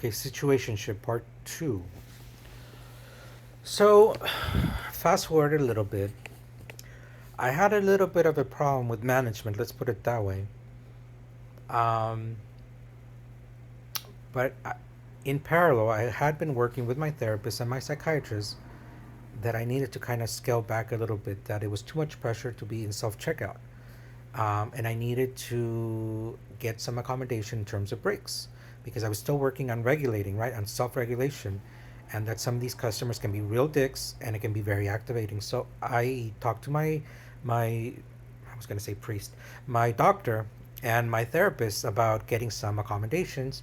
Okay, situationship part two. So, fast forward a little bit. I had a little bit of a problem with management, let's put it that way. Um, but in parallel, I had been working with my therapist and my psychiatrist that I needed to kind of scale back a little bit, that it was too much pressure to be in self checkout. And I needed to get some accommodation in terms of breaks because I was still working on regulating, right, on self regulation, and that some of these customers can be real dicks and it can be very activating. So I talked to my I was going to say priest, my doctor, and my therapist about getting some accommodations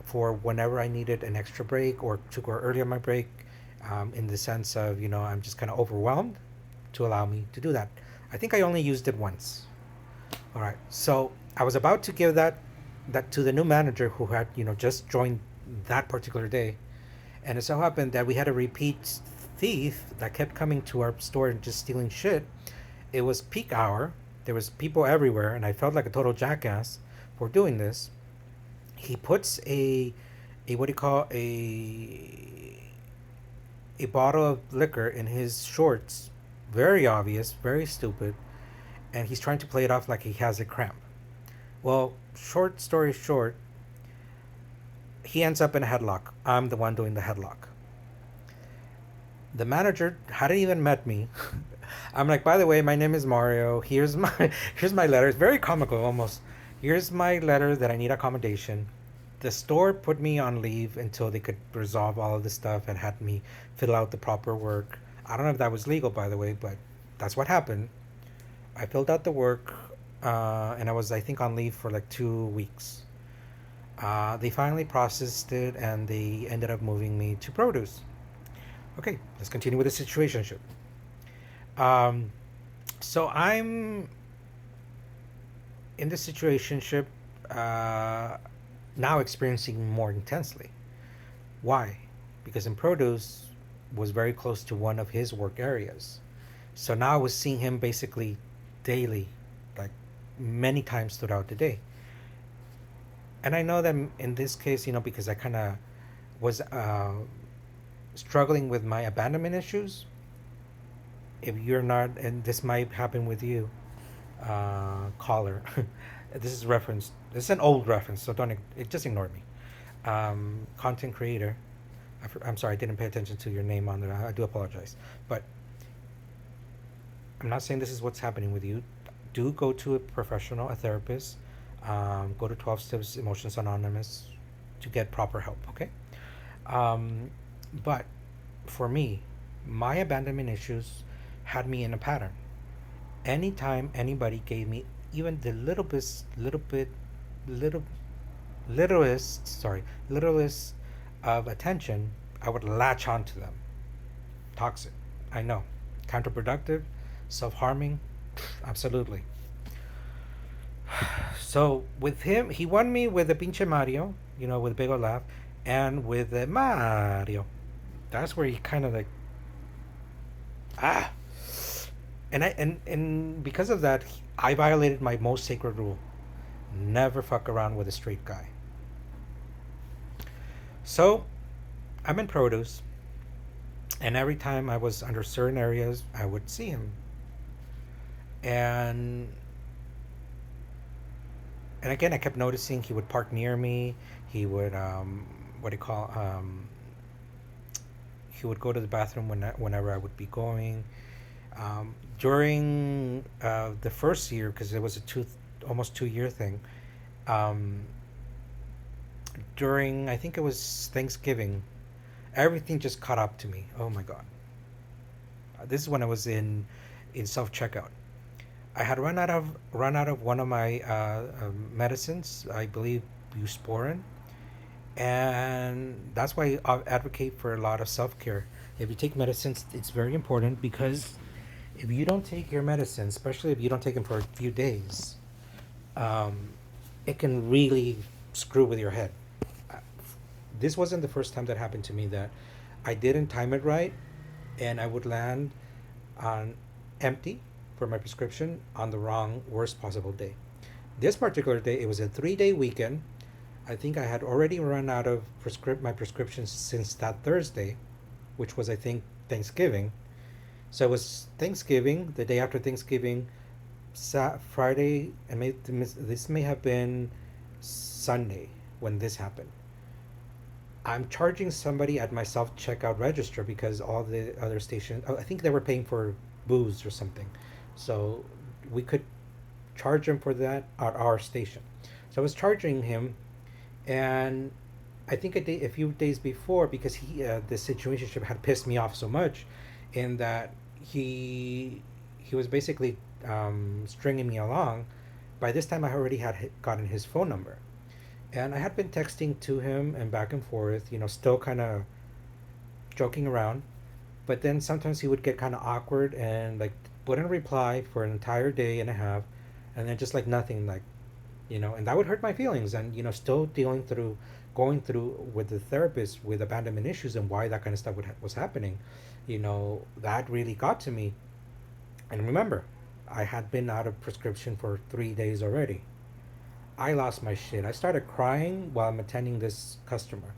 for whenever I needed an extra break or to go early on my break, in the sense of, I'm just kind of overwhelmed, to allow me to do that. I think I only used it once. All right. So I was about to give that to the new manager who had just joined that particular day, and it so happened that we had a repeat thief that kept coming to our store and just stealing shit. It was peak hour. There was people everywhere, and I felt like a total jackass for doing this. He puts a what do you call a bottle of liquor in his shorts. Very obvious, very stupid, and he's trying to play it off like he has a cramp. Well, short story short, he ends up in a headlock. I'm the one doing the headlock. The manager hadn't even met me. I'm like, by the way, my name is Mario. Here's my letter. It's very comical almost. Here's my letter that I need accommodation. The store put me on leave until they could resolve all of this stuff and had me fill out the proper work. I don't know if that was legal, by the way, but that's what happened. I filled out the work, and I was, I think, on leave for like 2 weeks. They finally processed it and they ended up moving me to produce. Okay, let's continue with the situationship. Um, so I'm in the situationship, uh, now experiencing more intensely. Why? Because in produce was very close to one of his work areas. So now I was seeing him basically daily, like many times throughout the day. And I know that in this case, because I kind of was struggling with my abandonment issues. If you're not, and this might happen with you, caller. This is reference. This is an old reference, so don't just ignore me. Content creator. I'm sorry, I didn't pay attention to your name on there. I do apologize, but I'm not saying this is what's happening with you. Do go to a professional, a therapist. Go to 12 Steps Emotions Anonymous to get proper help. Okay. Um, but for me, my abandonment issues had me in a pattern. Anytime anybody gave me even the little, littlest of attention, I would latch onto them. Toxic. I know. Counterproductive, self harming, absolutely. So with him, he won me with the pinche Mario, with a big old laugh, and with the Mario. That's where he kind of like, ah. And because of that, I violated my most sacred rule: never fuck around with a straight guy. So I'm in produce, and every time I was under certain areas, I would see him, and and again, I kept noticing he would park near me. He would, what do you call, he would go to the bathroom whenever I would be going. During the first year, because it was a almost 2 year thing. Um, During, I think it was Thanksgiving, everything just caught up to me. Oh my god! This is when I was in self checkout. I had run out of one of my medicines. I believe Busporin, and that's why I advocate for a lot of self care. If you take medicines, it's very important because if you don't take your medicine, especially if you don't take them for a few days, um, it can really screw with your head. Uh, This wasn't the first time that happened to me, that I didn't time it right, and I would land on empty for my prescription on the wrong, worst possible day. This particular day, it was a 3 day weekend. I think I had already run out of my prescriptions since that Thursday, which was, I think, Thanksgiving. So it was Thanksgiving, the day after Thanksgiving, Friday, and this may have been Sunday when this happened. I'm charging somebody at my self checkout register because all the other stations, oh, I think they were paying for booze or something. So we could charge him for that at our station. So I was charging him, and I think a few days before, because the situation had pissed me off so much, in that he was basically stringing me along. By this time, I already had gotten his phone number, and I had been texting to him and back and forth, still kind of joking around. But then sometimes he would get kind of awkward and like wouldn't reply for an entire day and a half, and then just like nothing, like, and that would hurt my feelings. And still going through with the therapist with abandonment issues and why that kind of stuff was happening, that really got to me. And remember, I had been out of prescription for 3 days already. I lost my shit. I started crying while I'm attending this customer.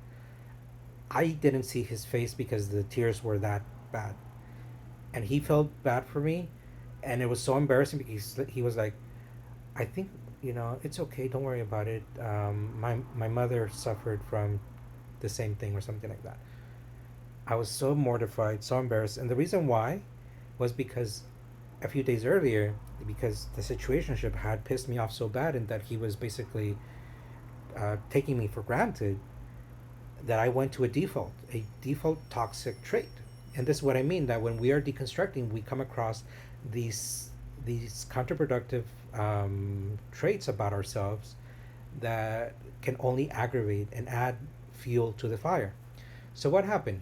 I didn't see his face because the tears were that bad, and he felt bad for me, and it was so embarrassing because he was like, I think, it's okay, don't worry about it. My mother suffered from the same thing or something like that. I was so mortified, so embarrassed, and the reason why was because a few days earlier, because the situationship had pissed me off so bad, and that he was basically taking me for granted, that I went to a default toxic trait. And this is what I mean, that when we are deconstructing, we come across these counterproductive traits about ourselves that can only aggravate and add fuel to the fire. So what happened?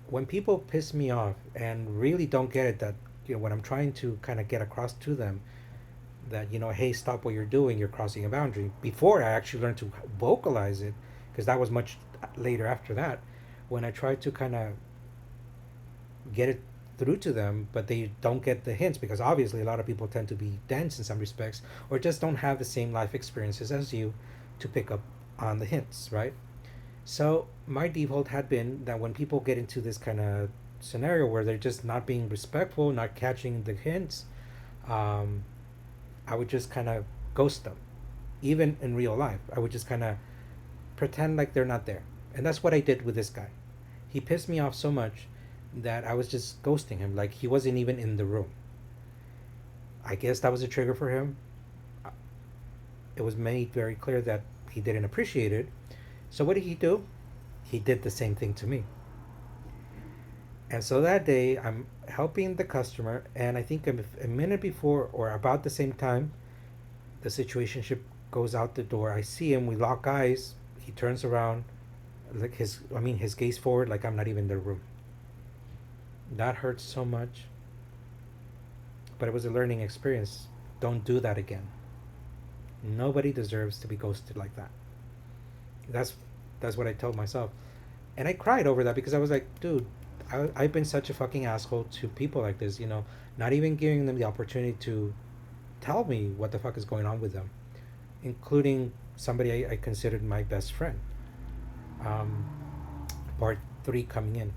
When people piss me off and really don't get it, that when I'm trying to kind of get across to them that, hey, stop what you're doing, you're crossing a boundary, before I actually learned to vocalize it, because that was much later after that, when I tried to kind of get it through to them, but they don't get the hints, because obviously a lot of people tend to be dense in some respects, or just don't have the same life experiences as you to pick up on the hints, right? So my default had been that when people get into this kind of scenario where they're just not being respectful, not catching the hints, um, I would just kind of ghost them. Even in real life, I would just kind of pretend like they're not there. And that's what I did with this guy. He pissed me off so much that I was just ghosting him, like he wasn't even in the room. I guess that was a trigger for him. It was made very clear that he didn't appreciate it. So what did he do? He did the same thing to me. And so that day, I'm helping the customer, and I think a minute before or about the same time, the situationship goes out the door. I see him. We lock eyes. He turns around, like his gaze forward, like I'm not even in the room. That hurts so much, but it was a learning experience. Don't do that again. Nobody deserves to be ghosted like that. That's that's what I told myself, and I cried over that because I was like, dude, I've been such a fucking asshole to people like this. Not even giving them the opportunity to tell me what the fuck is going on with them, including somebody I considered my best friend. Um, part three coming in.